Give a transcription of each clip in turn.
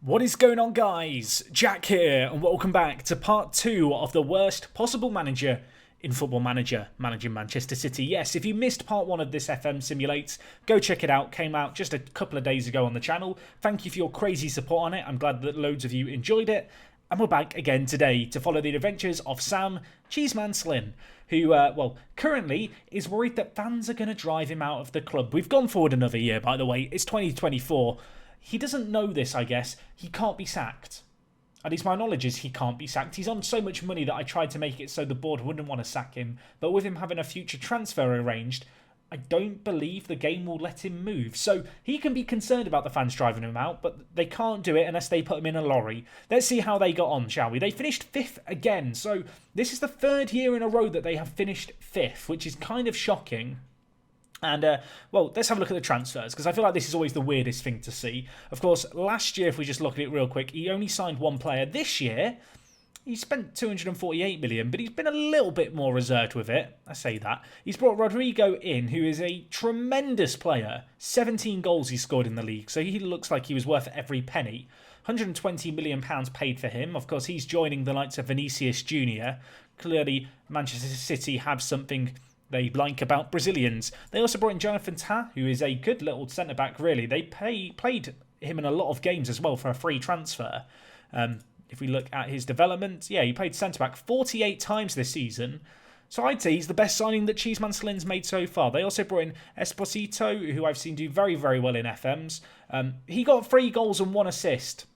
What is going on, guys? Jack here, and welcome back to part 2 of the worst possible manager in Football Manager, managing Manchester City. Yes, if you missed part 1 of this FM Simulates, go check it out. Came out just a couple of days ago on the channel. Thank you for your crazy support on it. I'm glad that loads of you enjoyed it. And we're back again today to follow the adventures of Sam Cheeseman Slynn, who, currently is worried that fans are going to drive him out of the club. We've gone forward another year, by the way. It's 2024. He doesn't know this, I guess. He can't be sacked. At least my knowledge is he can't be sacked. He's on so much money that I tried to make it so the board wouldn't want to sack him. But with him having a future transfer arranged, I don't believe the game will let him move. So he can be concerned about the fans driving him out, but they can't do it unless they put him in a lorry. Let's see how they got on, shall we? They finished 5th again. So this is the 3rd year in a row that they have finished 5th, which is kind of shocking. And, let's have a look at the transfers, because I feel like this is always the weirdest thing to see. Of course, last year, if we just look at it real quick, he only signed one player. This year, he spent 248 million, but he's been a little bit more reserved with it. I say that. He's brought Rodrigo in, who is a tremendous player. 17 goals he scored in the league, so he looks like he was worth every penny. £120 million paid for him. Of course, he's joining the likes of Vinicius Jr. Clearly, Manchester City have something they like about Brazilians. They also brought in Jonathan Tah, who is a good little centre-back, really. They played him in a lot of games as well for a free transfer. If we look at his development, yeah, he played centre-back 48 times this season. So I'd say he's the best signing that Cheeseman Slynn's made so far. They also brought in Esposito, who I've seen do very, very well in FMs. He got 3 goals and 1 assist.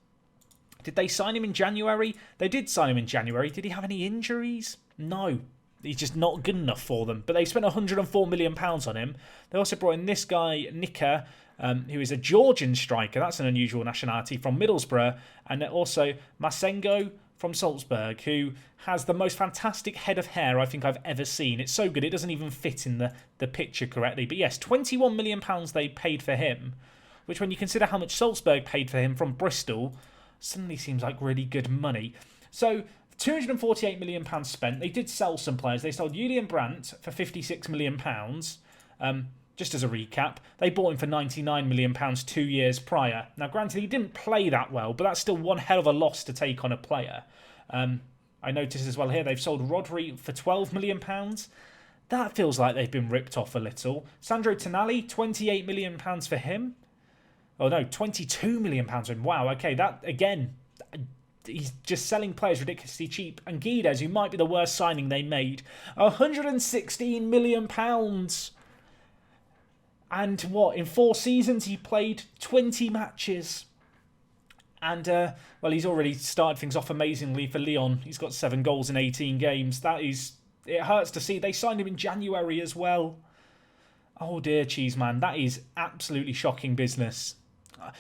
Did they sign him in January? They did sign him in January. Did he have any injuries? No. He's just not good enough for them. But they spent £104 million on him. They also brought in this guy, Nika, who is a Georgian striker. That's an unusual nationality, from Middlesbrough. And also Masengo from Salzburg, who has the most fantastic head of hair I think I've ever seen. It's so good, it doesn't even fit in the picture correctly. But yes, £21 million they paid for him, which when you consider how much Salzburg paid for him from Bristol, suddenly seems like really good money. So £248 million spent. They did sell some players. They sold Julian Brandt for £56 million. Just as a recap, they bought him for £99 million 2 years prior. Now, granted, he didn't play that well, but that's still one hell of a loss to take on a player. I noticed as well here they've sold Rodri for £12 million. That feels like they've been ripped off a little. Sandro Tonali, £28 million for him. Oh no, £22 million for him. Wow, okay, that again, he's just selling players ridiculously cheap. And Guedes, who might be the worst signing they made, £116 million. And what, in 4 seasons he played 20 matches. And, he's already started things off amazingly for Lyon. He's got 7 goals in 18 games. It hurts to see. They signed him in January as well. Oh dear, Cheeseman, that is absolutely shocking business.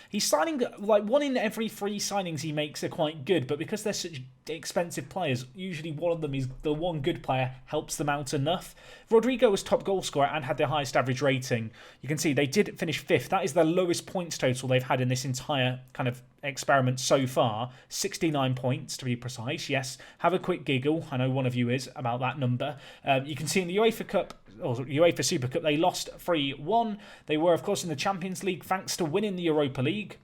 He's signing, like, 1 in every 3 signings he makes are quite good, but because they're such expensive players, usually one of them is the one good player helps them out enough. Rodrigo was top goal scorer and had the highest average rating. You can see they did finish 5th. That is the lowest points total they've had in this entire kind of experiment so far. 69 points to be precise. Yes, have a quick giggle. I know one of you is about that number. You can see in the UEFA Cup, or UEFA Super Cup, they lost 3-1. They were, of course, in the Champions League thanks to winning the Europa League,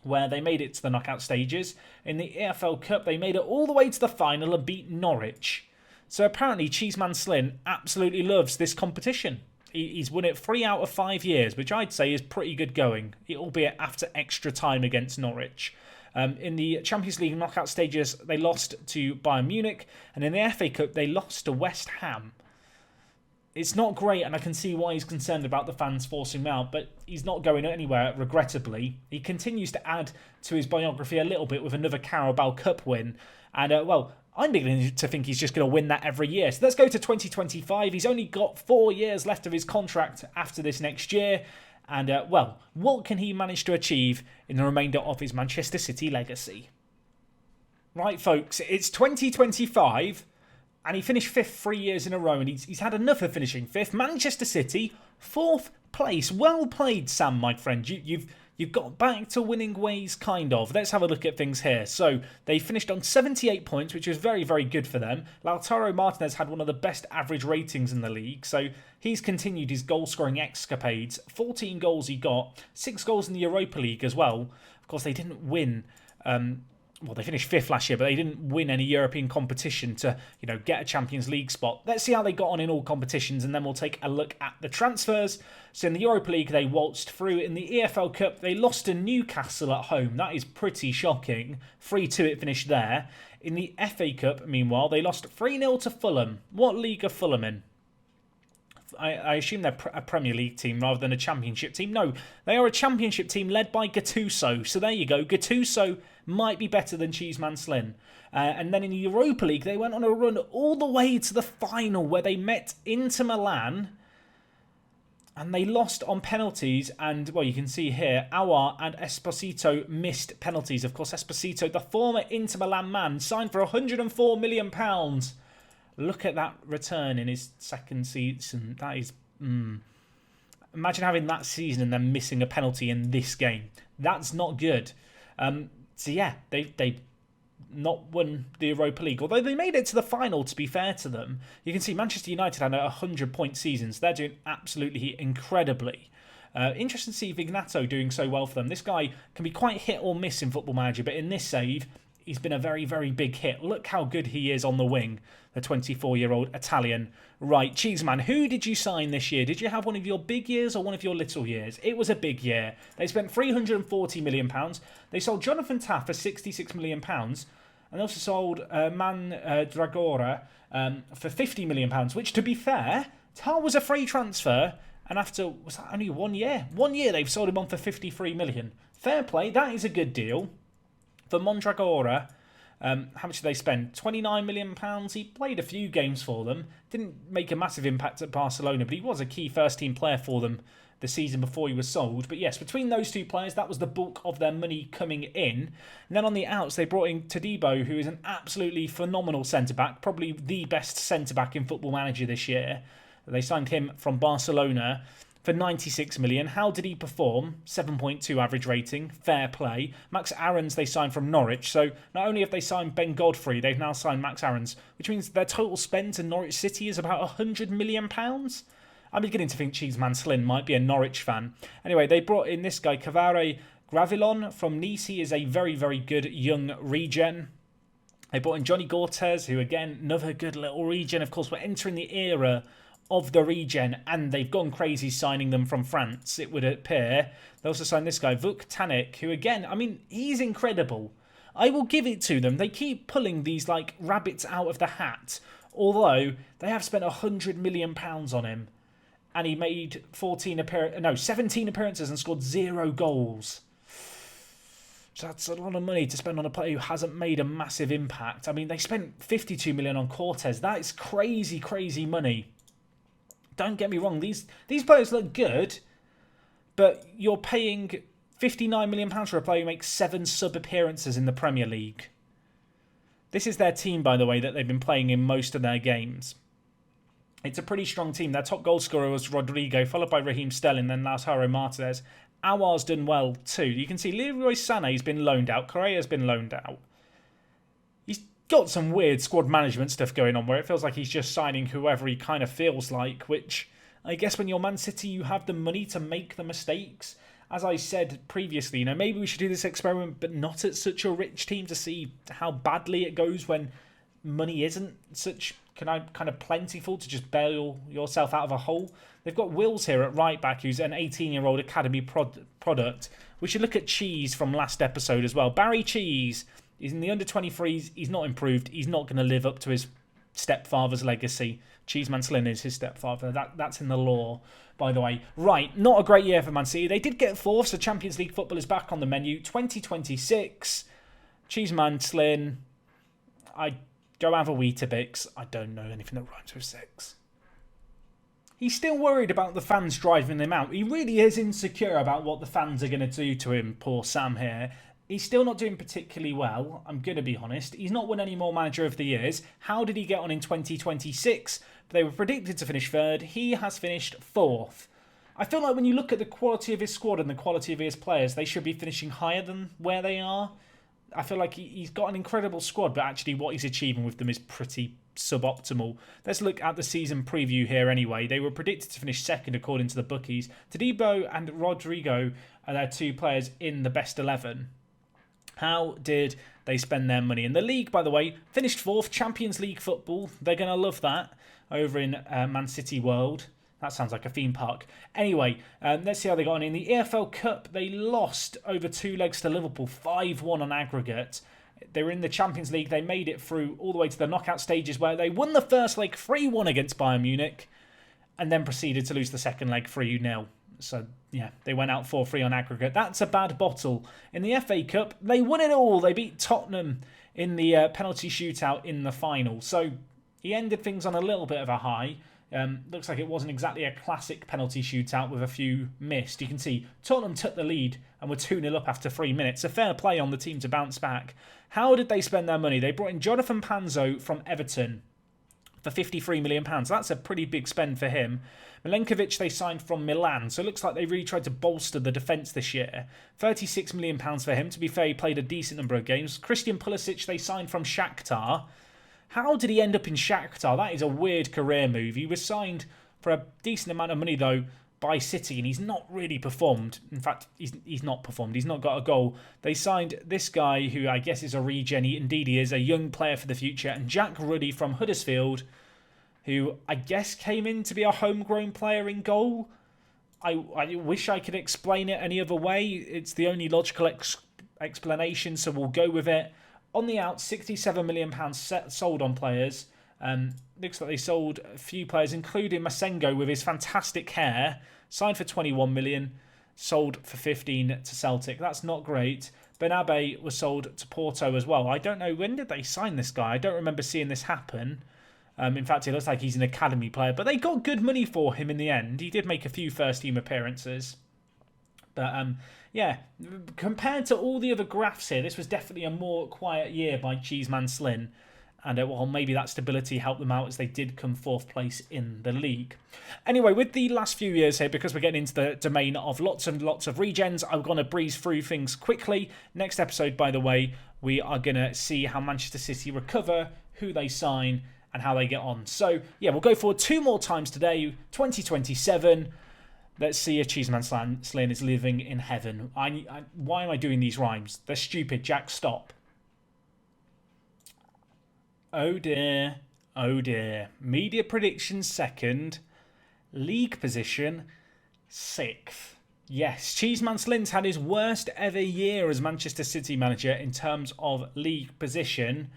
where they made it to the knockout stages. In the EFL Cup, they made it all the way to the final and beat Norwich. So apparently, Cheeseman Slynn absolutely loves this competition. He's won it 3 out of 5 years, which I'd say is pretty good going, albeit after extra time against Norwich. In the Champions League knockout stages, they lost to Bayern Munich, and in the FA Cup, they lost to West Ham. It's not great, and I can see why he's concerned about the fans forcing him out, but he's not going anywhere, regrettably. He continues to add to his biography a little bit with another Carabao Cup win. And, I'm beginning to think he's just going to win that every year. So let's go to 2025. He's only got 4 years left of his contract after this next year. And, what can he manage to achieve in the remainder of his Manchester City legacy? Right, folks, it's 2025. And he finished 5th 3 years in a row, and he's had enough of finishing 5th. Manchester City, 4th place. Well played, Sam, my friend. You've got back to winning ways, kind of. Let's have a look at things here. So they finished on 78 points, which was very, very good for them. Lautaro Martinez had one of the best average ratings in the league, so he's continued his goal-scoring escapades. 14 goals he got, 6 goals in the Europa League as well. Of course, they didn't win. Well, they finished 5th last year, but they didn't win any European competition to, get a Champions League spot. Let's see how they got on in all competitions, and then we'll take a look at the transfers. So in the Europa League, they waltzed through. In the EFL Cup, they lost to Newcastle at home. That is pretty shocking. 3-2 it finished there. In the FA Cup, meanwhile, they lost 3-0 to Fulham. What league are Fulham in? I assume they're a Premier League team rather than a Championship team. No, they are a Championship team led by Gattuso. So there you go. Gattuso might be better than Cheeseman Slynn. And then in the Europa League, they went on a run all the way to the final where they met Inter Milan. And they lost on penalties. And, well, you can see here, Aouar and Esposito missed penalties. Of course, Esposito, the former Inter Milan man, signed for £104 million. Look at that return in his second season. That is... Imagine having that season and then missing a penalty in this game. That's not good. So yeah, they not won the Europa League. Although they made it to the final, to be fair to them. You can see Manchester United had a 100-point season. So they're doing absolutely incredibly. Interesting to see Vignato doing so well for them. This guy can be quite hit or miss in Football Manager. But in this save, he's been a very, very big hit. Look how good he is on the wing. The 24-year-old Italian. Right, Cheeseman, who did you sign this year? Did you have one of your big years or one of your little years? It was a big year. They spent £340 million. They sold Jonathan Taff for £66 million. And they also sold Dragora for £50 million, which, to be fair, Tar was a free transfer. And after, was that only 1 year? 1 year they've sold him on for £53 million. Fair play, that is a good deal. For Mondragora, how much did they spend? £29 million. He played a few games for them. Didn't make a massive impact at Barcelona, but he was a key first-team player for them the season before he was sold. But yes, between those two players, that was the bulk of their money coming in. And then on the outs, they brought in Todibo, who is an absolutely phenomenal centre-back, probably the best centre-back in Football Manager this year. They signed him from Barcelona for £96 million. How did he perform? 7.2 average rating. Fair play. Max Aarons they signed from Norwich. So not only have they signed Ben Godfrey, they've now signed Max Aarons, which means their total spend to Norwich City is about £100 million. I'm beginning to think Cheeseman Slynn might be a Norwich fan. Anyway, they brought in this guy, Cavare Gravilon from Nice. He is a very, very good young regen. They brought in Johnny Gortez, who again, another good little regen. Of course, we're entering the era of the regen, and they've gone crazy signing them from France, it would appear. They also signed this guy, Vuk Tanik, who again, I mean, he's incredible. I will give it to them. They keep pulling these, like, rabbits out of the hat, although they have spent £100 million on him, and he made 17 appearances and scored 0 goals. So that's a lot of money to spend on a player who hasn't made a massive impact. I mean, they spent £52 million on Cortez. That is crazy, crazy money. Don't get me wrong, these players look good, but you're paying £59 million for a player who makes 7 sub-appearances in the Premier League. This is their team, by the way, that they've been playing in most of their games. It's a pretty strong team. Their top goal scorer was Rodrigo, followed by Raheem Sterling, then Lautaro Martinez. Aouar's done well too. You can see Leroy Sané's been loaned out. Correa's been loaned out. He's got some weird squad management stuff going on where it feels like he's just signing whoever he kind of feels like, which I guess when you're Man City, you have the money to make the mistakes. As I said previously, maybe we should do this experiment, but not at such a rich team to see how badly it goes when money isn't such kind of plentiful to just bail yourself out of a hole. They've got Wills here at right back, who's an 18-year-old academy product. We should look at Cheese from last episode as well. Barry Cheese. He's in the under-23s. He's not improved. He's not going to live up to his stepfather's legacy. Cheeseman Slynn is his stepfather. That's in the law, by the way. Right, not a great year for Man City. They did get 4th, so Champions League football is back on the menu. 2026. Cheeseman Slynn. I go have a Weetabix. I don't know anything that rhymes with 6. He's still worried about the fans driving him out. He really is insecure about what the fans are going to do to him, poor Sam here. He's still not doing particularly well, I'm going to be honest. He's not won any more Manager of the Years. How did he get on in 2026? They were predicted to finish 3rd. He has finished 4th. I feel like when you look at the quality of his squad and the quality of his players, they should be finishing higher than where they are. I feel like he's got an incredible squad, but actually what he's achieving with them is pretty suboptimal. Let's look at the season preview here anyway. They were predicted to finish second according to the bookies. Todibo and Rodrigo are their 2 players in the best 11. How did they spend their money? In the league, by the way, finished 4th, Champions League football. They're going to love that over in Man City World. That sounds like a theme park. Anyway, let's see how they got on. In the EFL Cup, they lost over 2 legs to Liverpool, 5-1 on aggregate. They were in the Champions League. They made it through all the way to the knockout stages where they won the first leg 3-1 against Bayern Munich and then proceeded to lose the second leg 3-0. So, yeah, they went out 4-3 on aggregate. That's a bad bottle. In the FA Cup, they won it all. They beat Tottenham in the penalty shootout in the final. So, he ended things on a little bit of a high. Looks like it wasn't exactly a classic penalty shootout with a few missed. You can see Tottenham took the lead and were 2-0 up after 3 minutes. A fair play on the team to bounce back. How did they spend their money? They brought in Jonathan Panzo from Everton for £53 million. That's a pretty big spend for him. Milenkovic they signed from Milan, so it looks like they really tried to bolster the defence this year. £36 million for him. To be fair, he played a decent number of games. Christian Pulisic they signed from Shakhtar. How did he end up in Shakhtar? That is a weird career move. He was signed for a decent amount of money, though, by City, and he's not really performed. In fact, he's not performed. He's not got a goal. They signed this guy, who I guess is a regen. Indeed, he is a young player for the future. And Jack Ruddy from Huddersfield, who I guess came in to be a homegrown player in goal. I wish I could explain it any other way. It's the only logical explanation, so we'll go with it. On the out, £67 million sold on players. Looks like they sold a few players, including Masengo with his fantastic hair. Signed for 21 million, sold for 15 to Celtic. That's not great. Benabe was sold to Porto as well. I don't know, when did they sign this guy? I don't remember seeing this happen. In fact, it looks like he's an academy player, but they got good money for him in the end. He did make a few first-team appearances. But, yeah, compared to all the other graphs here, this was definitely a more quiet year by Cheeseman Slynn. And, well, maybe that stability helped them out as they did come 4th place in the league. Anyway, with the last few years here, because we're getting into the domain of lots and lots of regens, I'm going to breeze through things quickly. Next episode, by the way, we are going to see how Manchester City recover, who they sign, and how they get on. So, yeah, we'll go forward 2 more times today, 2027. Let's see if Cheeseman Slynn is living in heaven. Why am I doing these rhymes? They're stupid. Jack, stop. Oh dear. Oh dear. Media predictions 2nd. League position 6th. Yes, Cheeseman Slynn's had his worst ever year as Manchester City manager in terms of league position.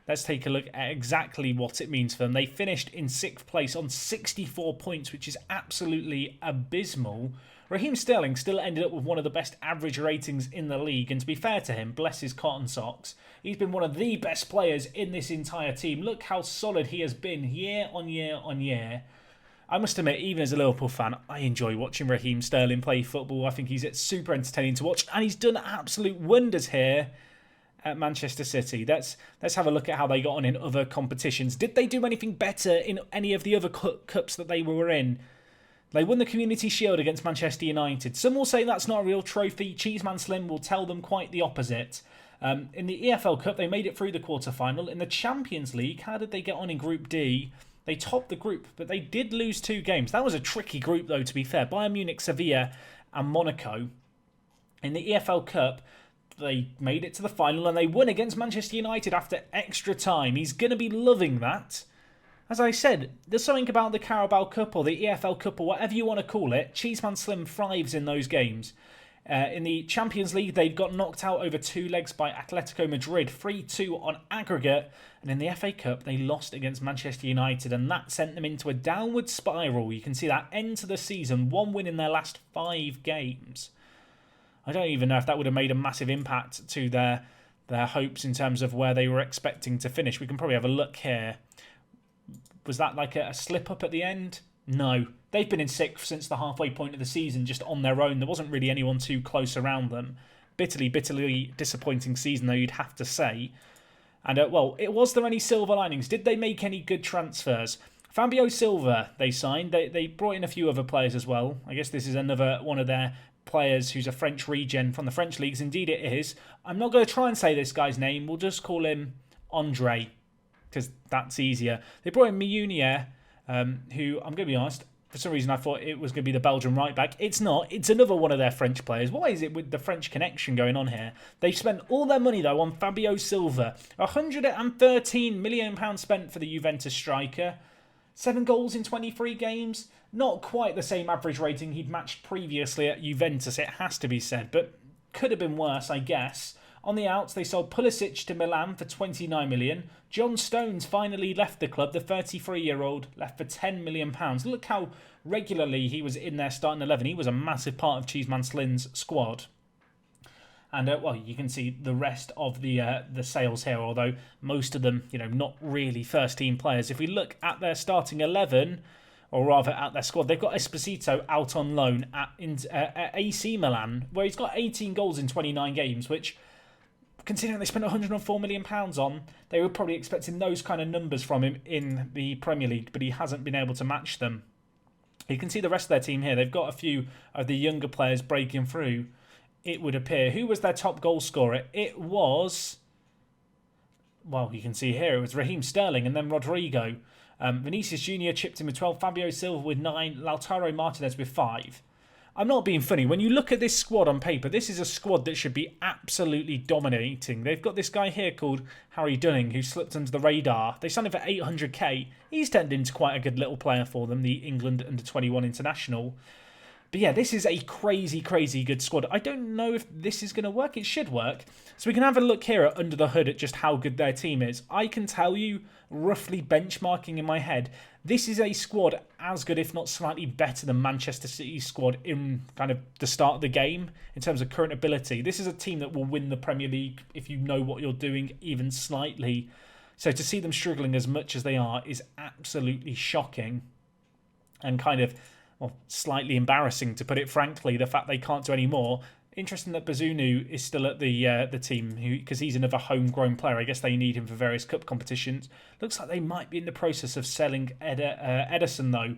Let's take a look at exactly what it means for them. They finished in 6th place on 64 points, which is absolutely abysmal. Raheem Sterling still ended up with one of the best average ratings in the league, and to be fair to him, bless his cotton socks, he's been one of the best players in this entire team. Look how solid he has been year on year on year. I must admit, even as a Liverpool fan, I enjoy watching Raheem Sterling play football. I think he's super entertaining to watch, and he's done absolute wonders here at Manchester City. Let's have a look at how they got on in other competitions. Did they do anything better in any of the other cups that they were in? They won the Community Shield against Manchester United. Some will say that's not a real trophy. Cheeseman Slim will tell them quite the opposite. In the EFL Cup, they made it through the quarter-final. In the Champions League, how did they get on in Group D? They topped the group, but they did lose 2 games. That was a tricky group, though, to be fair. Bayern Munich, Sevilla, and Monaco. In the EFL Cup, they made it to the final, and they won against Manchester United after extra time. He's going to be loving that. As I said, there's something about the Carabao Cup or the EFL Cup or whatever you want to call it. Cheeseman Slim thrives in those games. In the Champions League, they got knocked out over 2 legs by Atletico Madrid, 3-2 on aggregate. And in the FA Cup, they lost against Manchester United, and that sent them into a downward spiral. You can see that end to the season, 1 win in their last 5 games. I don't even know if that would have made a massive impact to their hopes in terms of where they were expecting to finish. We can probably have a look here. Was that like a slip-up at the end? No. They've been in 6th since the halfway point of the season, just on their own. There wasn't really anyone too close around them. Bitterly disappointing season, though, you'd have to say. And, was there any silver linings? Did they make any good transfers? Fabio Silva, they signed. They brought in a few other players as well. I guess this is another one of their players who's a French regen from the French leagues. Indeed it is. I'm not going to try and say this guy's name. We'll just call him Andre, because that's easier. They brought in Meunier, who, I'm going to be honest, for some reason I thought it was going to be the Belgian right back. It's not. It's another one of their French players. Why is it with the French connection going on here? They've spent all their money, though, on Fabio Silva. £113 million spent for the Juventus striker. 7 goals in 23 games. Not quite the same average rating he'd matched previously at Juventus, it has to be said, but could have been worse, I guess. On the outs, they sold Pulisic to Milan for £29 million. John Stones finally left the club. The 33-year-old left for £10 million. Look how regularly he was in their starting 11. He was a massive part of Cheeseman Slynn's squad. And, well, you can see the rest of the sales here, although most of them, not really first-team players. If we look at their starting 11, or rather at their squad, they've got Esposito out on loan at AC Milan, where he's got 18 goals in 29 games, which, considering they spent £104 million on, they were probably expecting those kind of numbers from him in the Premier League, but he hasn't been able to match them. You can see the rest of their team here. They've got a few of the younger players breaking through, it would appear. Who was their top goal scorer? It was, well, you can see here, it was Raheem Sterling and then Rodrigo. Vinicius Jr. chipped in with 12, Fabio Silva with 9, Lautaro Martinez with 5. I'm not being funny. When you look at this squad on paper, this is a squad that should be absolutely dominating. They've got this guy here called Harry Dunning, who slipped under the radar. They signed him for 800k. He's turned into quite a good little player for them, the England under-21 international. But yeah, this is a crazy, crazy good squad. I don't know if this is going to work. It should work. So we can have a look here at under the hood at just how good their team is. I can tell you, roughly benchmarking in my head, this is a squad as good, if not slightly better than Manchester City's squad in kind of the start of the game in terms of current ability. This is a team that will win the Premier League if you know what you're doing, even slightly. So to see them struggling as much as they are is absolutely shocking and kind of, well, slightly embarrassing, to put it frankly, the fact they can't do any more. Interesting that Bazunu is still at the team, because he's another homegrown player. I guess they need him for various cup competitions. Looks like they might be in the process of selling Edison, though.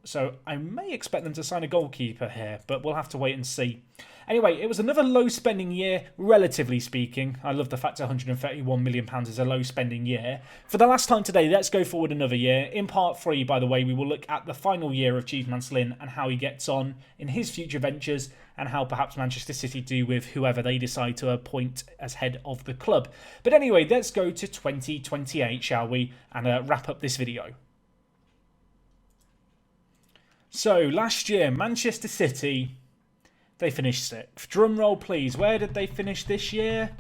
So I may expect them to sign a goalkeeper here, but we'll have to wait and see. Anyway, it was another low-spending year, relatively speaking. I love the fact that £131 million is a low-spending year. For the last time today, let's go forward another year. In part 3, by the way, we will look at the final year of Cheeseman Slynn and how he gets on in his future ventures and how perhaps Manchester City do with whoever they decide to appoint as head of the club. But anyway, let's go to 2028, shall we, and wrap up this video. So, last year, Manchester City, they finished 6th. Drum roll, please. Where did they finish this year?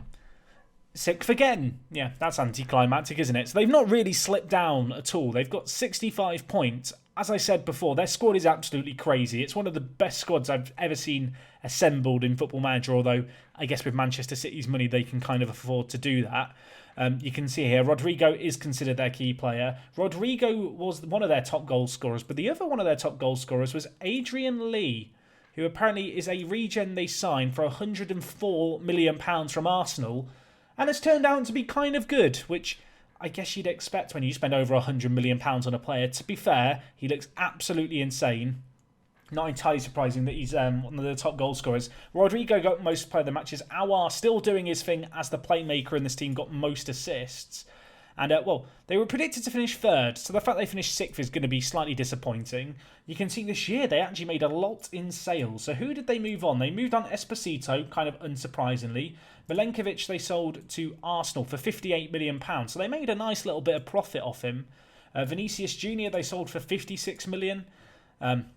6th again. Yeah, that's anticlimactic, isn't it? So they've not really slipped down at all. They've got 65 points. As I said before, their squad is absolutely crazy. It's one of the best squads I've ever seen assembled in Football Manager, although I guess with Manchester City's money, they can kind of afford to do that. You can see here, Rodrigo is considered their key player. Rodrigo was one of their top goal scorers, but the other one of their top goal scorers was Adrian Lee, who apparently is a regen they signed for £104 million from Arsenal, and has turned out to be kind of good, which I guess you'd expect when you spend over £100 million on a player. To be fair, he looks absolutely insane. Not entirely surprising that he's one of the top goal scorers. Rodrigo got most player of the matches. Aouar still doing his thing as the playmaker in this team, got most assists. And, well, they were predicted to finish 3rd, so the fact they finished 6th is going to be slightly disappointing. You can see this year they actually made a lot in sales. So who did they move on? They moved on Esposito, kind of unsurprisingly. Milenkovic they sold to Arsenal for £58 million, so they made a nice little bit of profit off him. Vinicius Jr. they sold for £56 million.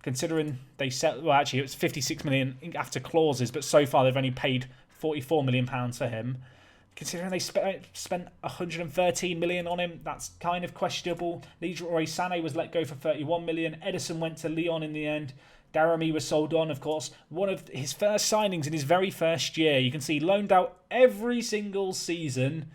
Considering they set, well, actually it was £56 million after clauses, but so far they've only paid £44 million for him. Considering they spent £113 million on him, that's kind of questionable. Leroy Sané was let go for £31 million. Edison went to Lyon in the end. Daramy was sold on, of course. One of his first signings in his very first year. You can see loaned out every single season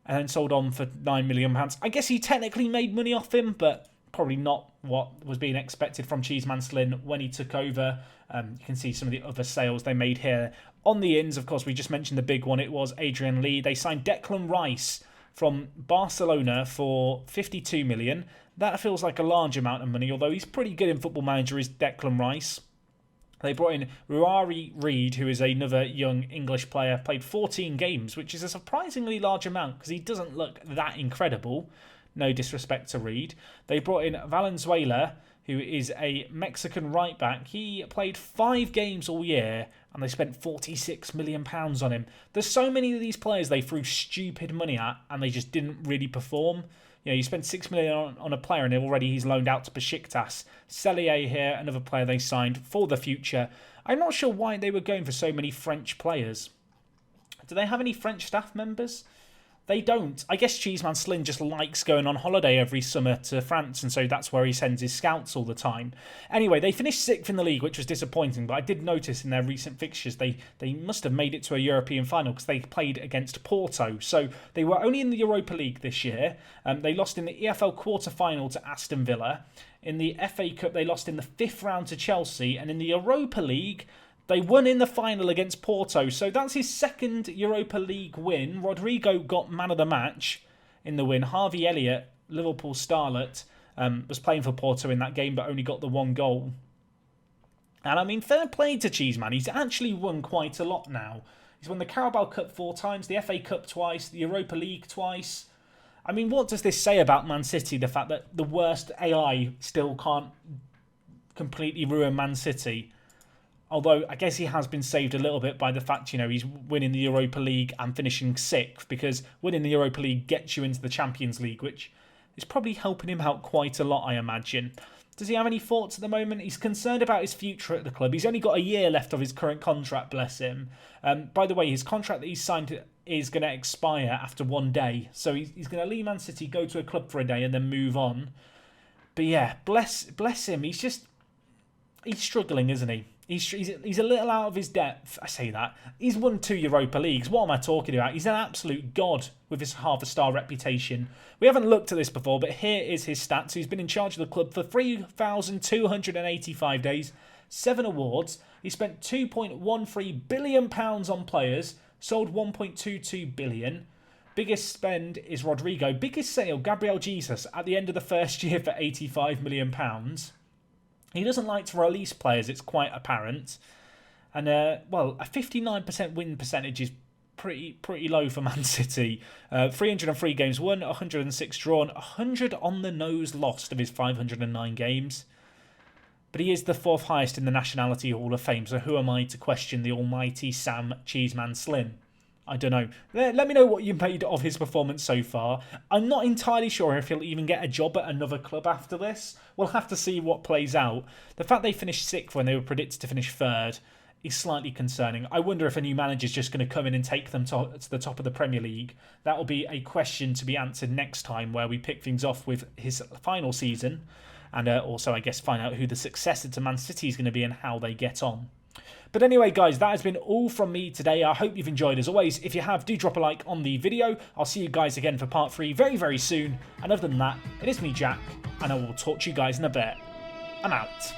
and then sold on for £9 million. I guess he technically made money off him, but probably not what was being expected from Cheeseman Slynn when he took over. You can see some of the other sales they made here. On the ins, of course, we just mentioned the big one. It was Adrian Lee. They signed Declan Rice from Barcelona for £52 million. That feels like a large amount of money, although he's pretty good in Football Manager, is Declan Rice. They brought in Ruari Reid, who is another young English player, played 14 games, which is a surprisingly large amount because he doesn't look that incredible. No disrespect to Reid. They brought in Valenzuela, who is a Mexican right back. He played 5 games all year and they spent £46 million on him. There's so many of these players they threw stupid money at and they just didn't really perform. You know, you spend £6 million on a player and already he's loaned out to Besiktas. Cellier here, another player they signed for the future. I'm not sure why they were going for so many French players. Do they have any French staff members? They don't. I guess Cheeseman Slin just likes going on holiday every summer to France, and so that's where he sends his scouts all the time. Anyway, they finished 6th in the league, which was disappointing, but I did notice in their recent fixtures they must have made it to a European final because they played against Porto. So they were only in the Europa League this year. They lost in the EFL quarter-final to Aston Villa. In the FA Cup, they lost in the 5th round to Chelsea, and in the Europa League, they won in the final against Porto, so that's his 2nd Europa League win. Rodrigo got man of the match in the win. Harvey Elliott, Liverpool starlet, was playing for Porto in that game, but only got the 1 goal. And I mean, fair play to Cheeseman. He's actually won quite a lot now. He's won the Carabao Cup 4 times, the FA Cup twice, the Europa League twice. I mean, what does this say about Man City? The fact that the worst AI still can't completely ruin Man City. Although, I guess he has been saved a little bit by the fact, you know, he's winning the Europa League and finishing 6th, because winning the Europa League gets you into the Champions League, which is probably helping him out quite a lot, I imagine. Does he have any thoughts at the moment? He's concerned about his future at the club. He's only got a year left of his current contract, bless him. By the way, his contract that he's signed is going to expire after 1 day. So he's going to leave Man City, go to a club for a day and then move on. But yeah, bless him. He's struggling, isn't he? He's a little out of his depth. I say that. He's won 2 Europa Leagues. What am I talking about? He's an absolute god with his half-a-star reputation. We haven't looked at this before, but here is his stats. He's been in charge of the club for 3,285 days, 7 awards. He spent £2.13 billion on players, sold £1.22 billion. Biggest spend is Rodrigo. Biggest sale, Gabriel Jesus, at the end of the first year for £85 million. He doesn't like to release players, it's quite apparent. And, well, a 59% win percentage is pretty low for Man City. 303 games won, 106 drawn, 100 on the nose lost of his 509 games. But he is the 4th highest in the Nationality Hall of Fame, so who am I to question the almighty Sam Cheeseman Slin? I don't know. Let me know what you made of his performance so far. I'm not entirely sure if he'll even get a job at another club after this. We'll have to see what plays out. The fact they finished 6th when they were predicted to finish 3rd is slightly concerning. I wonder if a new manager is just going to come in and take them to the top of the Premier League. That will be a question to be answered next time, where we pick things off with his final season. And also, I guess, find out who the successor to Man City is going to be and how they get on. But anyway, guys, that has been all from me today. I hope you've enjoyed. As always, if you have, do drop a like on the video. I'll see you guys again for part 3 very, very soon. And other than that, it is me, Jack, and I will talk to you guys in a bit. I'm out.